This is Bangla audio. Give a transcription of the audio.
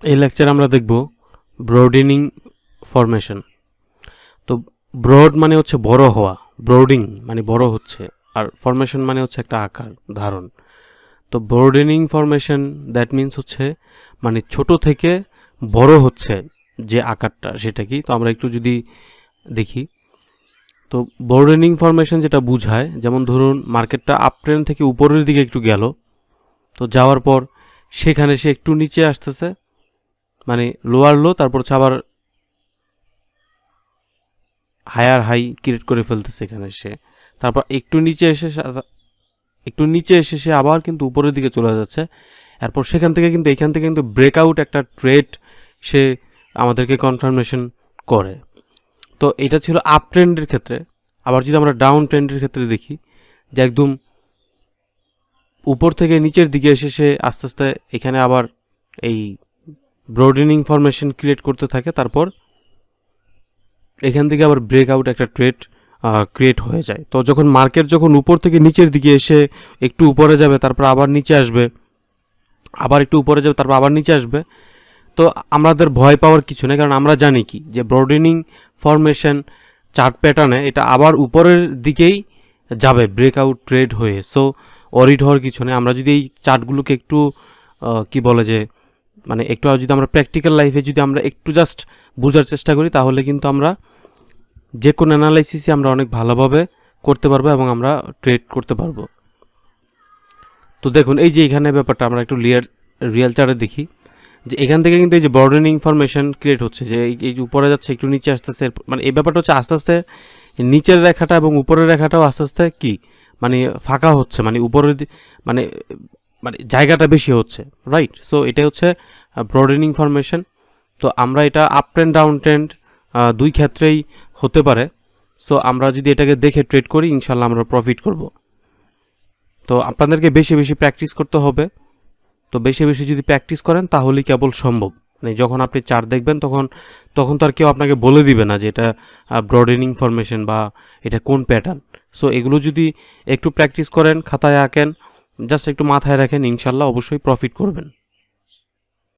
এই লেকচারে আমরা দেখব ব্রোডেনিং ফরমেশন। তো ব্রড মানে হচ্ছে বড় হওয়া, ব্রোডিং মানে বড় হচ্ছে, আর ফরমেশন মানে হচ্ছে একটা আকার ধারণ। তো ব্রোডেনিং ফরমেশন দ্যাট মিনস হচ্ছে মানে ছোট থেকে বড় হচ্ছে যে আকারটা, সেটা কি? তো আমরা একটু যদি দেখি, তো ব্রোডেনিং ফরমেশন যেটা বুঝায়, যেমন ধরুন মার্কেটটা আপ ট্রেন্ড থেকে উপরের দিকে একটু গেল, তো যাওয়ার পর সেখানে সে একটু নিচে আসতেছে, মানে লোয়ার লো, তারপর হচ্ছে আবার হায়ার হাই ক্রিয়েট করে ফেলতেছে এখানে সে, তারপর একটু নিচে এসে সে আবার কিন্তু উপরের দিকে চলে যাচ্ছে। এরপর সেখান থেকে কিন্তু এখান থেকে কিন্তু ব্রেকআউট একটা ট্রেড সে আমাদেরকে কনফার্মেশন করে। তো এটা ছিল আপ ট্রেন্ডের ক্ষেত্রে। আবার যদি আমরা ডাউন ট্রেন্ডের ক্ষেত্রে দেখি, যে একদম উপর থেকে নিচের দিকে এসে সে আস্তে আস্তে এখানে আবার এই ব্রোডেনিং ফরমেশন ক্রিয়েট করতে থাকে, তারপর এখান থেকে আবার ব্রেকআউট একটা ট্রেড ক্রিয়েট হয়ে যায়। তো যখন মার্কেট যখন উপর থেকে নিচের দিকে এসে একটু উপরে যাবে, তারপর আবার নিচে আসবে, আবার একটু উপরে যাবে, তারপর আবার নিচে আসবে, তো আমাদের ভয় পাওয়ার কিছু নেই, কারণ আমরা জানি কি যে ব্রোডেনিং ফরমেশন চার্ট প্যাটার্নে এটা আবার উপরের দিকেই যাবে ব্রেকআউট ট্রেড হয়ে। সো অরিড হওয়ার কিছু নেই। আমরা যদি এই চার্টগুলোকে একটু কি বলে যে মানে একটু যদি আমরা প্র্যাকটিক্যাল লাইফে যদি আমরা একটু জাস্ট বোঝার চেষ্টা করি, তাহলে কিন্তু আমরা যে কোনো অ্যানালাইসিসই আমরা অনেক ভালোভাবে করতে পারবো এবং আমরা ট্রেড করতে পারবো। তো দেখুন এই যে এখানে ব্যাপারটা আমরা একটু রিয়েল চার্টে দেখি, যে এখান থেকে কিন্তু এই যে ব্রডেনিং ফরমেশন ক্রিয়েট হচ্ছে, যে এই যে উপরে যাচ্ছে একটু নিচে আসতেছে, মানে এই ব্যাপারটা হচ্ছে আস্তে আস্তে নিচের রেখাটা এবং উপরের রেখাটাও আস্তে আস্তে কি মানে ফাঁকা হচ্ছে, মানে উপরের মানে মানে জায়গাটা বেশি হচ্ছে, রাইট? সো এটাই হচ্ছে ব্রডেনিং ফরমেশন। তো আমরা এটা আপ ট্রেন্ড ডাউন ট্রেন্ড দুই ক্ষেত্রেই হতে পারে। সো আমরা যদি এটাকে দেখে ট্রেড করি, ইনশাল্লাহ আমরা প্রফিট করব। তো আপনাদেরকে বেশি বেশি প্র্যাকটিস করতে হবে। তো বেশি বেশি যদি প্র্যাকটিস করেন তাহলেই কেবল সম্ভব। মানে যখন আপনি চার্ট দেখবেন তখন তখন তো আর কেউ আপনাকে বলে দিবে না যে এটা ব্রডেনিং ফরমেশন বা এটা কোন প্যাটার্ন। সো এগুলো যদি একটু প্র্যাকটিস করেন, খাতায় আঁকেন, জাস্ট একটু মাথায় রাখেন, ইনশাল্লাহ অবশ্যই প্রফিট করবেন।